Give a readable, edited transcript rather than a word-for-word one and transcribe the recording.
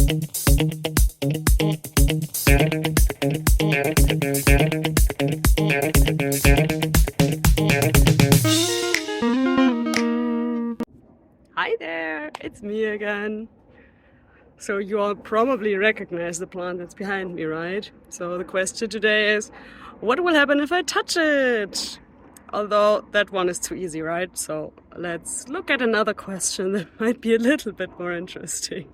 Hi there, it's me again. So you all probably recognize the plant that's behind me, right? So the question today is, what will happen if I touch it? Although that one is too easy, right? So let's look at another question that might be a little bit more interesting.